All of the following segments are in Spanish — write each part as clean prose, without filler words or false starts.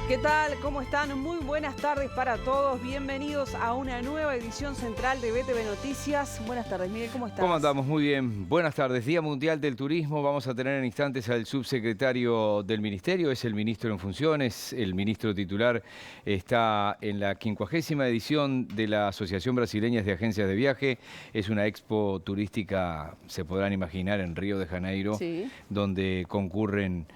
¿Qué tal? ¿Cómo están? Muy buenas tardes para todos. Bienvenidos a una nueva edición central de BTV Noticias. Buenas tardes, Miguel, ¿cómo estás? ¿Cómo andamos? Muy bien. Buenas tardes. Día Mundial del Turismo. Vamos a tener en instantes al subsecretario del Ministerio. Es el ministro en funciones. El ministro titular está en la 50ª edición de la Asociación Brasileña de Agencias de Viaje. Es una expo turística, se podrán imaginar, en Río de Janeiro, Sí. donde concurren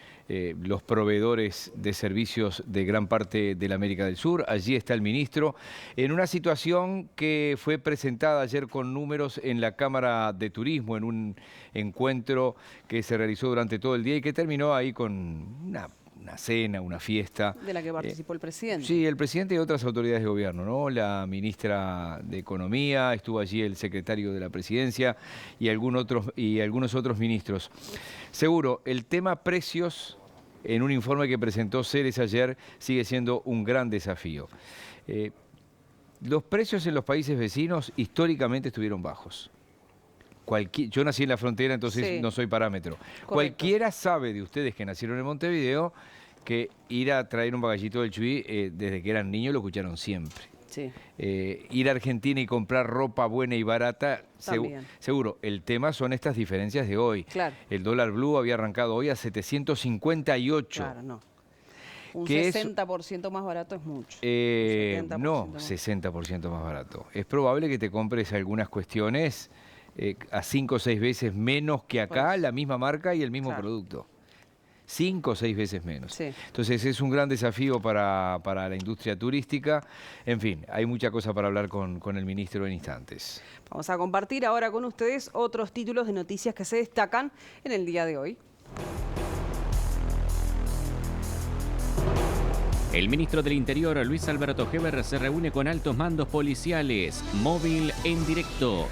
los proveedores de servicios de gran parte de la América del Sur. Allí está el ministro, en una situación que fue presentada ayer con números en la Cámara de Turismo, en un encuentro que se realizó durante todo el día y que terminó ahí con una cena, una fiesta. De la que participó el presidente. Sí, el presidente y otras autoridades de gobierno, ¿no? La ministra de Economía, estuvo allí el secretario de la Presidencia y algunos otros ministros. Seguro, el tema precios, en un informe que presentó Ceres ayer, sigue siendo un gran desafío. Los precios en los países vecinos históricamente estuvieron bajos. Yo nací en la frontera, entonces Sí. no soy parámetro. Correcto. Cualquiera sabe de ustedes que nacieron en Montevideo que ir a traer un bagallito del Chuy, desde que eran niños, lo escucharon siempre. Sí. Ir a Argentina y comprar ropa buena y barata, seguro. El tema son estas diferencias de hoy. Claro. El dólar blue había arrancado hoy a 758. Claro, no. Un ¿Qué 60% más barato es mucho. No, 60% más barato. Es probable que te compres algunas cuestiones a 5 o 6 veces menos que acá, Pues, la misma marca y el mismo claro. producto. 5 o 6 veces menos. Sí. Entonces es un gran desafío para la industria turística. En fin, hay mucha cosa para hablar con el ministro en instantes. Vamos a compartir ahora con ustedes otros títulos de noticias que se destacan en el día de hoy. El ministro del Interior, Luis Alberto Heber, se reúne con altos mandos policiales. Móvil en directo.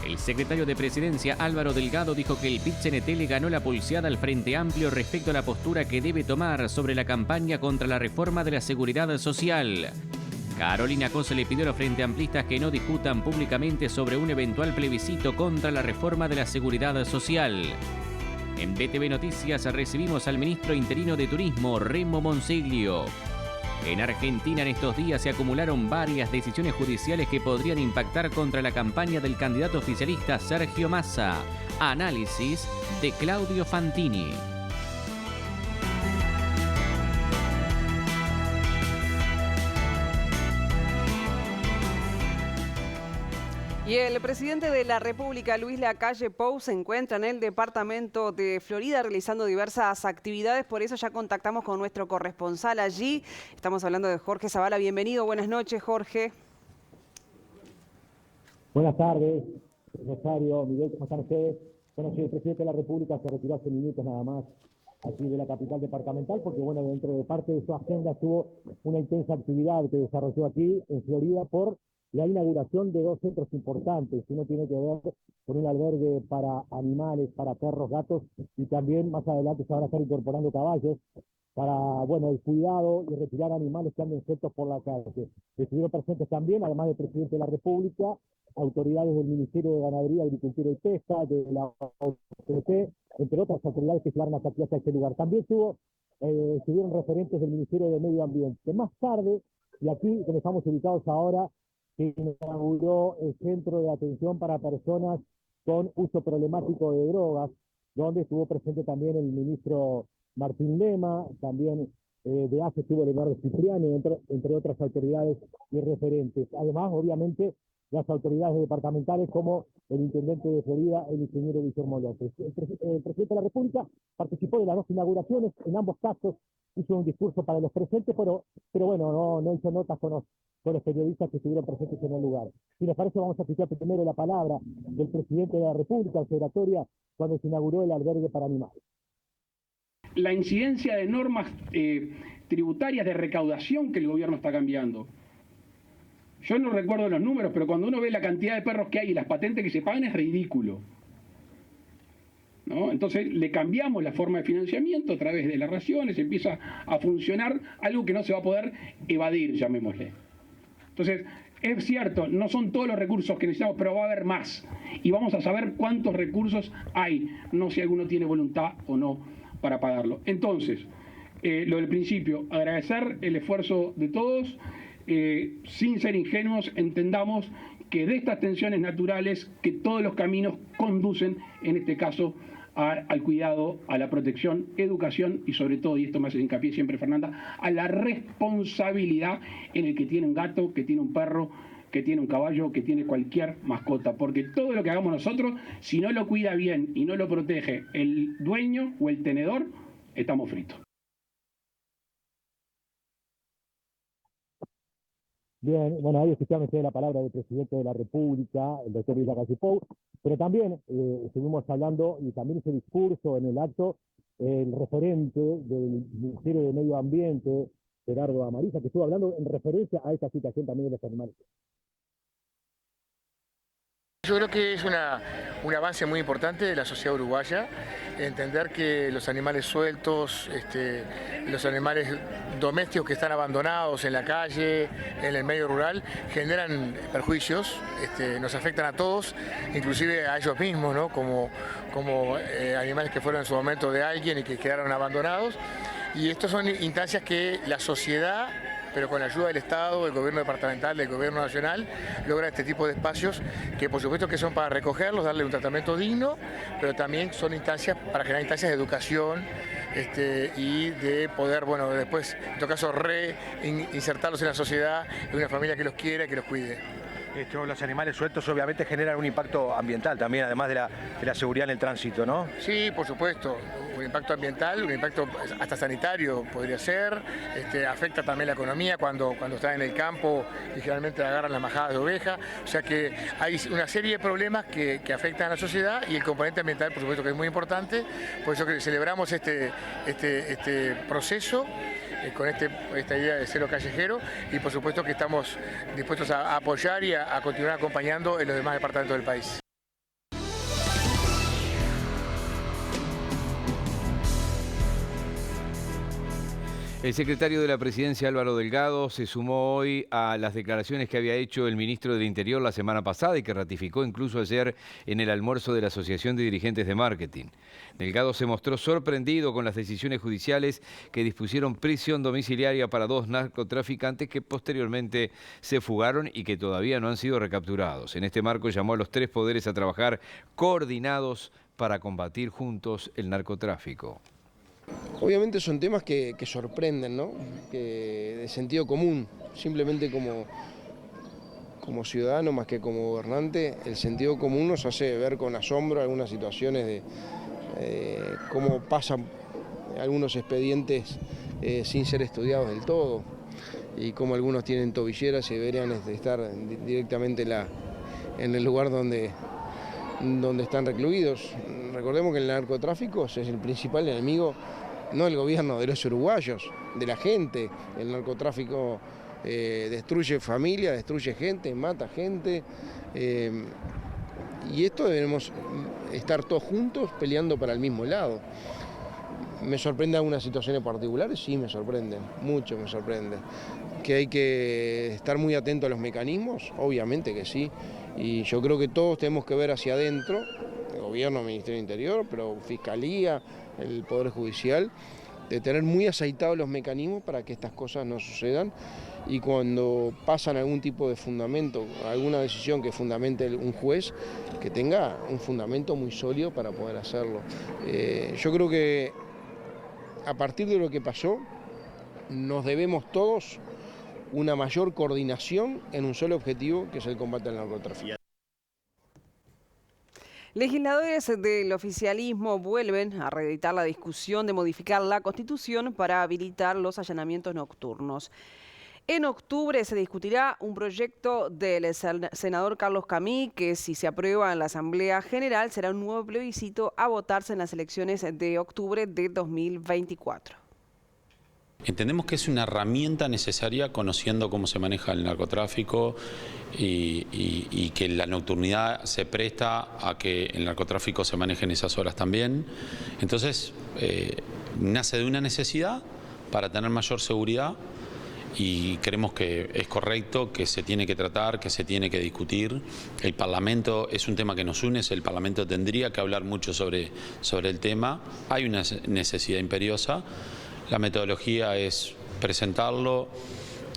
El secretario de Presidencia, Álvaro Delgado, dijo que el PIT-CNT le ganó la pulseada al Frente Amplio respecto a la postura que debe tomar sobre la campaña contra la reforma de la seguridad social. Carolina Cose le pidió a los Frente Amplistas que no discutan públicamente sobre un eventual plebiscito contra la reforma de la seguridad social. En BTV Noticias recibimos al ministro interino de Turismo, Remo Monseglio. En Argentina en estos días se acumularon varias decisiones judiciales que podrían impactar contra la campaña del candidato oficialista Sergio Massa. Análisis de Claudio Fantini. Y el presidente de la República, Luis Lacalle Pou, se encuentra en el departamento de Florida realizando diversas actividades. Por eso ya contactamos con nuestro corresponsal allí. Estamos hablando de Jorge Zavala. Bienvenido. Buenas noches, Jorge. Buenas tardes, Rosario, Miguel, ¿cómo están ustedes? Bueno, sí, el presidente de la República se retiró hace minutos nada más aquí de la capital departamental porque, bueno, dentro de parte de su agenda estuvo una intensa actividad que desarrolló aquí en Florida por la inauguración de 2 centros importantes. Uno tiene que ver con un albergue para animales, para perros, gatos, y también más adelante se van a estar incorporando caballos para, bueno, el cuidado y retirar animales que anden sueltos por la calle. Estuvieron presentes también, además del presidente de la República, autoridades del Ministerio de Ganadería, Agricultura y Pesca, de la OCT, entre otras autoridades que llevaron hasta aquí, hasta este lugar. También estuvieron referentes del Ministerio de Medio Ambiente. Más tarde, y aquí donde estamos ubicados ahora, se inauguró el Centro de Atención para Personas con Uso Problemático de Drogas, donde estuvo presente también el ministro Martín Lema, también de AFE estuvo Leonardo Cipriani, entre otras autoridades y referentes. Además, obviamente, las autoridades departamentales como el intendente de Florida, el ingeniero Guillermo López. El presidente de la República participó de las 2 inauguraciones, en ambos casos hizo un discurso para los presentes, pero bueno, no hizo notas con los periodistas que estuvieron presentes en el lugar. Si les parece, vamos a escuchar primero la palabra del presidente de la República, en su oratoria, cuando se inauguró el albergue para animales. La incidencia de normas tributarias de recaudación que el gobierno está cambiando. Yo no recuerdo los números, pero cuando uno ve la cantidad de perros que hay y las patentes que se pagan es ridículo, ¿no? Entonces le cambiamos la forma de financiamiento a través de las raciones, empieza a funcionar algo que no se va a poder evadir, llamémosle. Entonces, es cierto, no son todos los recursos que necesitamos, pero va a haber más. Y vamos a saber cuántos recursos hay, no si alguno tiene voluntad o no para pagarlo. Entonces, lo del principio, agradecer el esfuerzo de todos, sin ser ingenuos, entendamos que de estas tensiones naturales, que todos los caminos conducen, en este caso, al cuidado, a la protección, educación y sobre todo, y esto me hace hincapié siempre Fernanda, a la responsabilidad en el que tiene un gato, que tiene un perro, que tiene un caballo, que tiene cualquier mascota, porque todo lo que hagamos nosotros, si no lo cuida bien y no lo protege el dueño o el tenedor, estamos fritos. Bien, bueno, ahí escuchamos la palabra del presidente de la República, el doctor Luis Lacalle Pou, pero también estuvimos hablando, y también ese discurso en el acto, el referente del Ministerio de Medio Ambiente, Gerardo Amariza, que estuvo hablando en referencia a esta situación también de los animales. Yo creo que es un avance muy importante de la sociedad uruguaya, entender que los animales sueltos, los animales domésticos que están abandonados en la calle, en el medio rural, generan perjuicios, nos afectan a todos, inclusive a ellos mismos, ¿no? como animales que fueron en su momento de alguien y que quedaron abandonados. Y estas son instancias que la sociedad, pero con la ayuda del Estado, del gobierno departamental, del gobierno nacional, logra este tipo de espacios que por supuesto que son para recogerlos, darle un tratamiento digno, pero también son instancias para generar instancias de educación y de poder, bueno, después, en todo caso, reinsertarlos en la sociedad, en una familia que los quiera y que los cuide. Los animales sueltos obviamente generan un impacto ambiental también, además de la seguridad en el tránsito, ¿no? Sí, por supuesto, un impacto ambiental, un impacto hasta sanitario podría ser, afecta también la economía cuando están en el campo y generalmente agarran las majadas de oveja, o sea que hay una serie de problemas que afectan a la sociedad y el componente ambiental por supuesto que es muy importante, por eso que celebramos este proceso con esta idea de cero callejero y por supuesto que estamos dispuestos a apoyar y a continuar acompañando en los demás departamentos del país. El secretario de la Presidencia, Álvaro Delgado, se sumó hoy a las declaraciones que había hecho el ministro del Interior la semana pasada y que ratificó incluso ayer en el almuerzo de la Asociación de Dirigentes de Marketing. Delgado se mostró sorprendido con las decisiones judiciales que dispusieron prisión domiciliaria para 2 narcotraficantes que posteriormente se fugaron y que todavía no han sido recapturados. En este marco llamó a los 3 poderes a trabajar coordinados para combatir juntos el narcotráfico. Obviamente son temas que sorprenden, ¿no? Que de sentido común, simplemente como ciudadano más que como gobernante, el sentido común nos hace ver con asombro algunas situaciones de cómo pasan algunos expedientes sin ser estudiados del todo y cómo algunos tienen tobilleras y deberían estar directamente en el lugar donde están recluidos. Recordemos que el narcotráfico es el principal enemigo, no del gobierno, de los uruguayos, de la gente. El narcotráfico destruye familia, destruye gente, mata gente. Y esto debemos estar todos juntos peleando para el mismo lado. ¿Me sorprende algunas situaciones particulares? Sí, me sorprenden, mucho me sorprende. ¿Que hay que estar muy atento a los mecanismos? Obviamente que sí. Y yo creo que todos tenemos que ver hacia adentro, el gobierno, el Ministerio del Interior, pero Fiscalía, el Poder Judicial, de tener muy aceitados los mecanismos para que estas cosas no sucedan y cuando pasan algún tipo de fundamento, alguna decisión que fundamente un juez, que tenga un fundamento muy sólido para poder hacerlo. Yo creo que a partir de lo que pasó, nos debemos todos una mayor coordinación en un solo objetivo, que es el combate al narcotráfico. Legisladores del oficialismo vuelven a reeditar la discusión de modificar la Constitución para habilitar los allanamientos nocturnos. En octubre se discutirá un proyecto del senador Carlos Camí que, si se aprueba en la Asamblea General, será un nuevo plebiscito a votarse en las elecciones de octubre de 2024. Entendemos que es una herramienta necesaria conociendo cómo se maneja el narcotráfico y que la nocturnidad se presta a que el narcotráfico se maneje en esas horas también. Entonces, nace de una necesidad para tener mayor seguridad y creemos que es correcto, que se tiene que tratar, que se tiene que discutir. El Parlamento es un tema que nos une, el Parlamento tendría que hablar mucho sobre el tema. Hay una necesidad imperiosa. La metodología es presentarlo,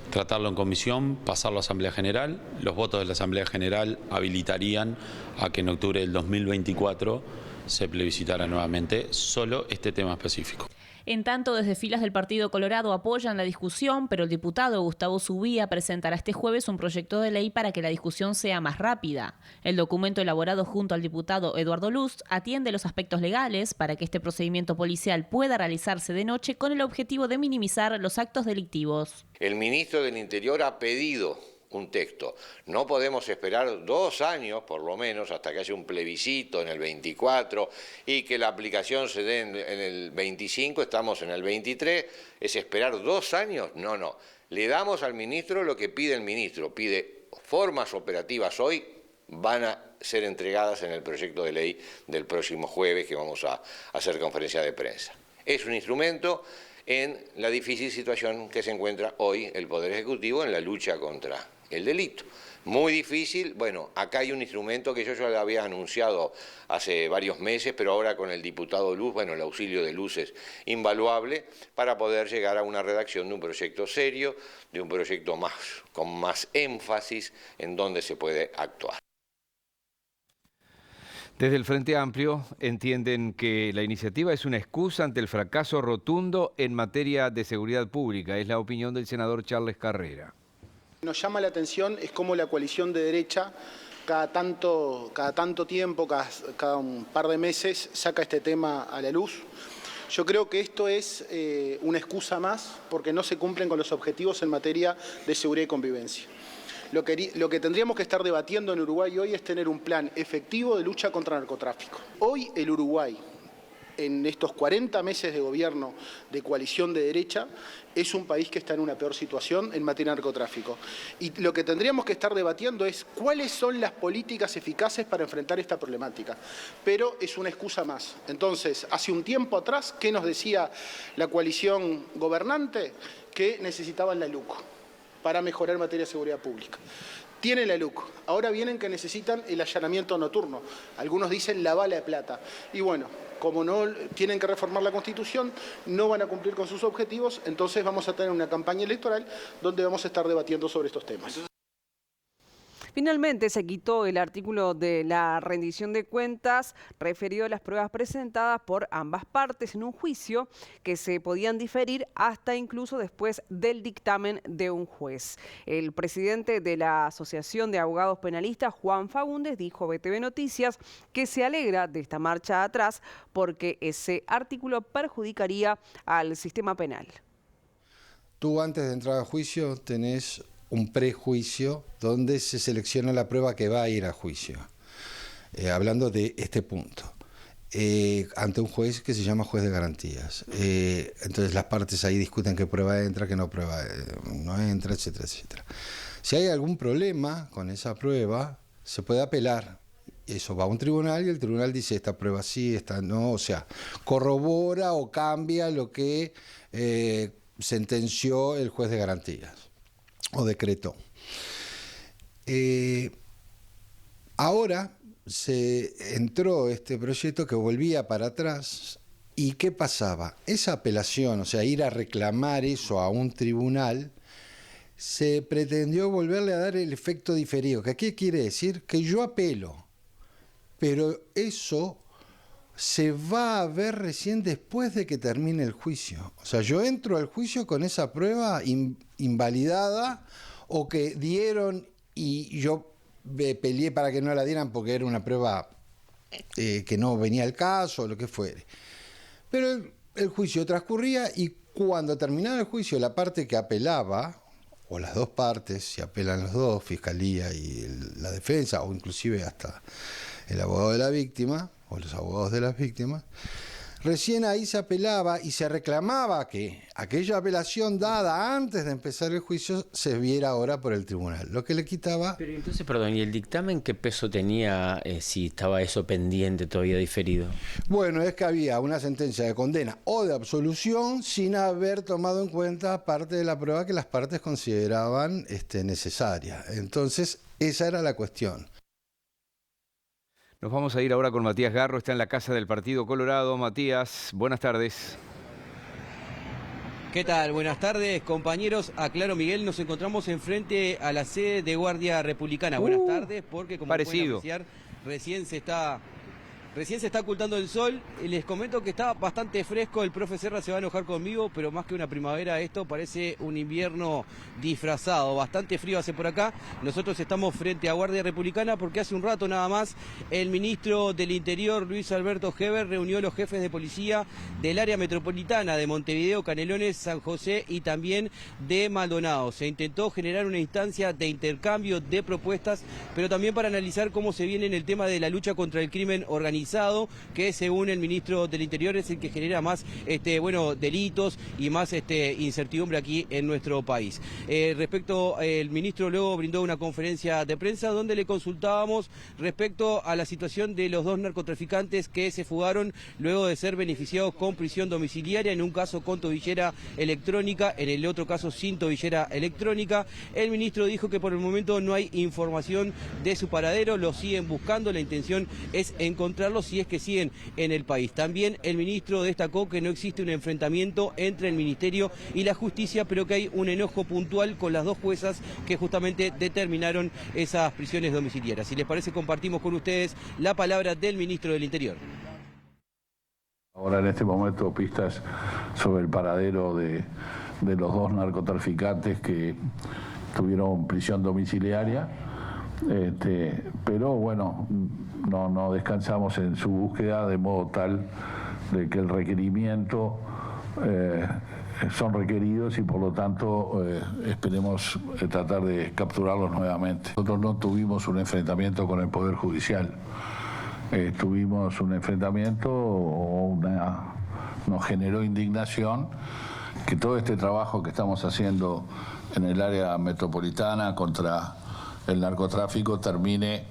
tratarlo en comisión, pasarlo a Asamblea General. Los votos de la Asamblea General habilitarían a que en octubre del 2024 se plebiscitara nuevamente solo este tema específico. En tanto, desde filas del Partido Colorado apoyan la discusión, pero el diputado Gustavo Zubía presentará este jueves un proyecto de ley para que la discusión sea más rápida. El documento elaborado junto al diputado Eduardo Luz atiende los aspectos legales para que este procedimiento policial pueda realizarse de noche con el objetivo de minimizar los actos delictivos. El ministro del Interior ha pedido un texto. No podemos esperar 2 años, por lo menos, hasta que haya un plebiscito en el 24 y que la aplicación se dé en el 25, estamos en el 23. ¿Es esperar 2 años? No, no. Le damos al ministro lo que pide el ministro. Pide formas operativas hoy, van a ser entregadas en el proyecto de ley del próximo jueves que vamos a hacer conferencia de prensa. Es un instrumento en la difícil situación que se encuentra hoy el Poder Ejecutivo en la lucha contra el delito. Muy difícil, bueno, acá hay un instrumento que yo ya le había anunciado hace varios meses, pero ahora con el diputado Luz, bueno, el auxilio de Luz es invaluable para poder llegar a una redacción de un proyecto serio, de un proyecto con más énfasis en donde se puede actuar. Desde el Frente Amplio entienden que la iniciativa es una excusa ante el fracaso rotundo en materia de seguridad pública. Es la opinión del senador Charles Carrera. Nos llama la atención es cómo la coalición de derecha cada tanto tiempo, cada un par de meses, saca este tema a la luz. Yo creo que esto es una excusa más porque no se cumplen con los objetivos en materia de seguridad y convivencia. Lo que tendríamos que estar debatiendo en Uruguay hoy es tener un plan efectivo de lucha contra el narcotráfico. Hoy el Uruguay, en estos 40 meses de gobierno de coalición de derecha, es un país que está en una peor situación en materia de narcotráfico. Y lo que tendríamos que estar debatiendo es cuáles son las políticas eficaces para enfrentar esta problemática. Pero es una excusa más. Entonces, hace un tiempo atrás, ¿qué nos decía la coalición gobernante? Que necesitaban la LUC para mejorar en materia de seguridad pública. Tienen la LUC, ahora vienen que necesitan el allanamiento nocturno. Algunos dicen la bala de plata. Y bueno, como no tienen que reformar la Constitución, no van a cumplir con sus objetivos, entonces vamos a tener una campaña electoral donde vamos a estar debatiendo sobre estos temas. Finalmente se quitó el artículo de la rendición de cuentas referido a las pruebas presentadas por ambas partes en un juicio que se podían diferir hasta incluso después del dictamen de un juez. El presidente de la Asociación de Abogados Penalistas, Juan Faúndez, dijo a BTV Noticias que se alegra de esta marcha atrás porque ese artículo perjudicaría al sistema penal. Tú antes de entrar a juicio tenés un prejuicio donde se selecciona la prueba que va a ir a juicio. Hablando de este punto, ante un juez que se llama juez de garantías. Entonces las partes ahí discuten qué prueba entra, qué no prueba no entra, etcétera, etcétera. Si hay algún problema con esa prueba, se puede apelar. Eso va a un tribunal y el tribunal dice esta prueba sí, esta no, o sea, corrobora o cambia lo que sentenció el juez de garantías o decretó. Ahora se entró este proyecto que volvía para atrás. ¿Y qué pasaba? Esa apelación, o sea, ir a reclamar eso a un tribunal, se pretendió volverle a dar el efecto diferido. ¿Qué quiere decir? Que yo apelo, pero eso se va a ver recién después de que termine el juicio. O sea, yo entro al juicio con esa prueba invalidada o que dieron y yo peleé para que no la dieran porque era una prueba que no venía al caso o lo que fuere. Pero el juicio transcurría y cuando terminaba el juicio la parte que apelaba, o las dos partes, si apelan los dos, Fiscalía y la defensa, o inclusive hasta el abogado de la víctima, o los abogados de las víctimas, recién ahí se apelaba y se reclamaba que aquella apelación dada antes de empezar el juicio se viera ahora por el tribunal, lo que le quitaba... Pero entonces, perdón, ¿y el dictamen qué peso tenía si estaba eso pendiente, todavía diferido? Bueno, es que había una sentencia de condena o de absolución sin haber tomado en cuenta parte de la prueba que las partes consideraban necesaria. Entonces, esa era la cuestión. Nos vamos a ir ahora con Matías Garro, está en la casa del Partido Colorado. Matías, buenas tardes. ¿Qué tal? Buenas tardes, compañeros. Aclaro, Miguel, nos encontramos enfrente a la sede de Guardia Republicana. Buenas tardes, porque como pueden apreciar, recién se está ocultando el sol. Les comento que está bastante fresco. El profe Serra se va a enojar conmigo, pero más que una primavera, esto parece un invierno disfrazado. Bastante frío hace por acá. Nosotros estamos frente a Guardia Republicana porque hace un rato nada más el ministro del Interior, Luis Alberto Heber, reunió a los jefes de policía del área metropolitana de Montevideo, Canelones, San José y también de Maldonado. Se intentó generar una instancia de intercambio de propuestas, pero también para analizar cómo se viene en el tema de la lucha contra el crimen organizado, que según el ministro del Interior es el que genera más delitos y más incertidumbre aquí en nuestro país. Respecto, el ministro luego brindó una conferencia de prensa donde le consultábamos respecto a la situación de los 2 narcotraficantes que se fugaron luego de ser beneficiados con prisión domiciliaria, en un caso con tobillera electrónica, en el otro caso sin tobillera electrónica. El ministro dijo que por el momento no hay información de su paradero, lo siguen buscando, la intención es encontrarlo si es que siguen en el país. También el ministro destacó que no existe un enfrentamiento entre el Ministerio y la Justicia, pero que hay un enojo puntual con las 2 juezas que justamente determinaron esas prisiones domiciliarias. Si les parece, compartimos con ustedes la palabra del ministro del Interior. Ahora en este momento pistas sobre el paradero de los 2 narcotraficantes que tuvieron prisión domiciliaria. Pero bueno, no descansamos en su búsqueda, de modo tal de que el requerimiento son requeridos y por lo tanto esperemos tratar de capturarlos nuevamente. Nosotros no tuvimos un enfrentamiento con el Poder Judicial, tuvimos un enfrentamiento, nos generó indignación que todo este trabajo que estamos haciendo en el área metropolitana contra el narcotráfico termine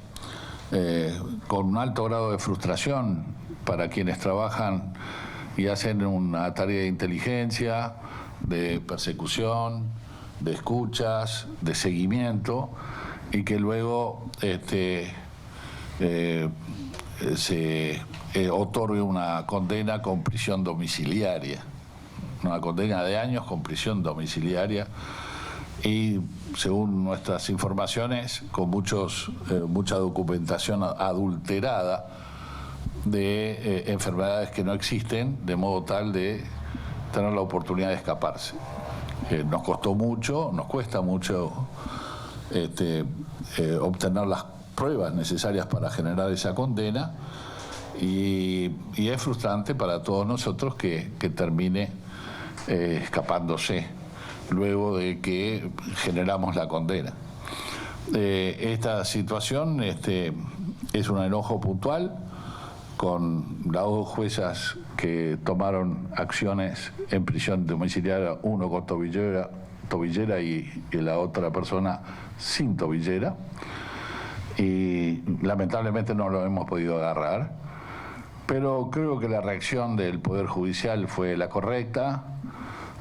con un alto grado de frustración para quienes trabajan y hacen una tarea de inteligencia, de persecución, de escuchas, de seguimiento, y que luego se otorgue una condena con prisión domiciliaria, una condena de años con prisión domiciliaria, y según nuestras informaciones, con mucha documentación adulterada de enfermedades que no existen, de modo tal de tener la oportunidad de escaparse. Nos cuesta mucho obtener las pruebas necesarias para generar esa condena, y es frustrante para todos nosotros que termine escapándose luego de que generamos la condena. Esta situación es un enojo puntual con las 2 juezas que tomaron acciones en prisión domiciliaria, uno con tobillera y la otra persona sin tobillera, y lamentablemente no lo hemos podido agarrar, pero creo que la reacción del Poder Judicial fue la correcta.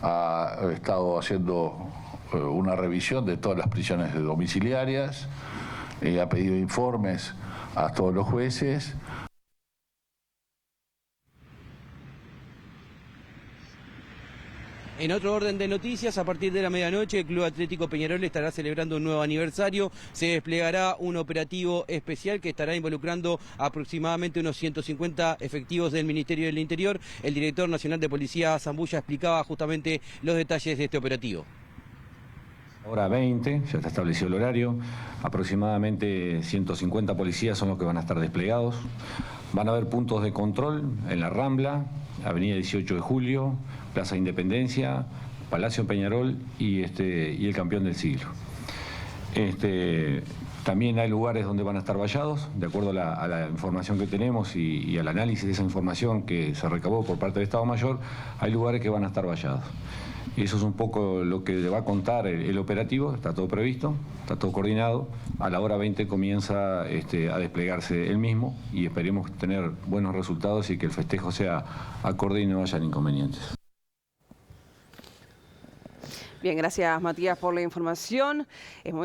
Ha estado haciendo una revisión de todas las prisiones domiciliarias, ha pedido informes a todos los jueces. En otro orden de noticias, a partir de la medianoche, el Club Atlético Peñarol estará celebrando un nuevo aniversario. Se desplegará un operativo especial que estará involucrando aproximadamente unos 150 efectivos del Ministerio del Interior. El director nacional de Policía, Zambulla, explicaba justamente los detalles de este operativo. Hora 20, ya está establecido el horario. Aproximadamente 150 policías son los que van a estar desplegados. Van a haber puntos de control en la Rambla, Avenida 18 de Julio, Plaza Independencia, Palacio Peñarol y el Campeón del Siglo. También hay lugares donde van a estar vallados, de acuerdo a la información que tenemos y al análisis de esa información que se recabó por parte del Estado Mayor, hay lugares que van a estar vallados. Y eso es un poco lo que le va a contar el operativo. Está todo previsto, está todo coordinado. A la hora 20 comienza a desplegarse el mismo y esperemos tener buenos resultados y que el festejo sea acorde y no hayan inconvenientes. Bien, gracias Matías por la información. Es momento